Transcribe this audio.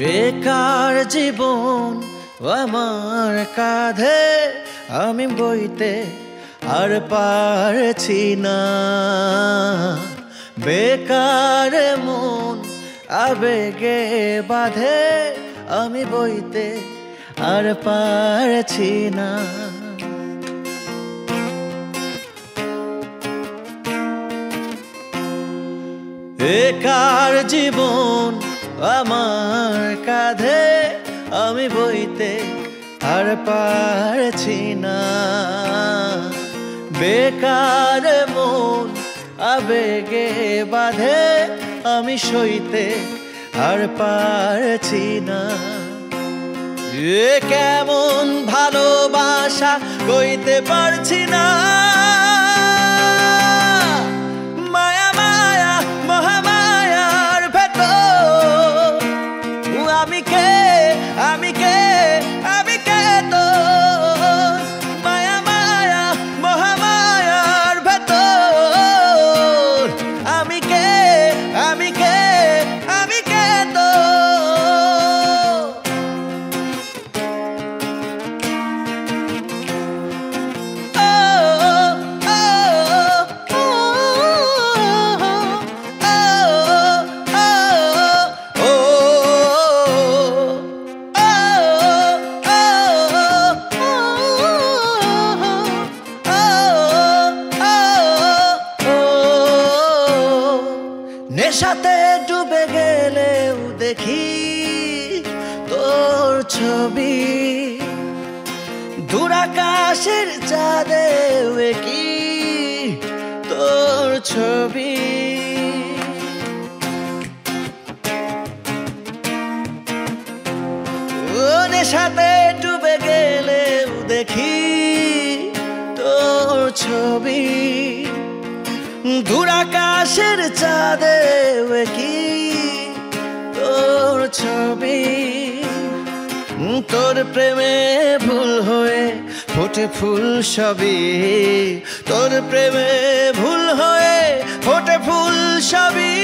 বেকার জীবন আমার কাঁধে আমি বইতে আর পারছি না। বেকার মন আবেগে বাঁধে আমি বইতে আর পারছি না। বেকার জীবন আমার কাঁধে আমি বইতে আর পারছি না। বেকার মন আবেগে বাঁধে আমি সইতে আর পারছি না। এ কেমন ভালোবাসা কইতে পারছি না। মায়া মায়া মহামায়ার ভেতর আমি কে আমি কে আমি কে তো। মায়া মায়া মহামায়ার ভেতর আমি কে আমি কে আমি কে তো। নেশাতে ডুবে গেলেও দেখি তোর ছবি, দূরাকাশের চাঁদেও কি তোর ছবি। ও নেশাতে ডুবে গেলেও দেখি তোর ছবি, দূরাকাশের চাঁদে কি তোর ছবি। তোর প্রেমে ভুল হয়ে ফোটে ফুল সবই, তোর প্রেমে ভুল হয়ে ফোটে ফুল সবই।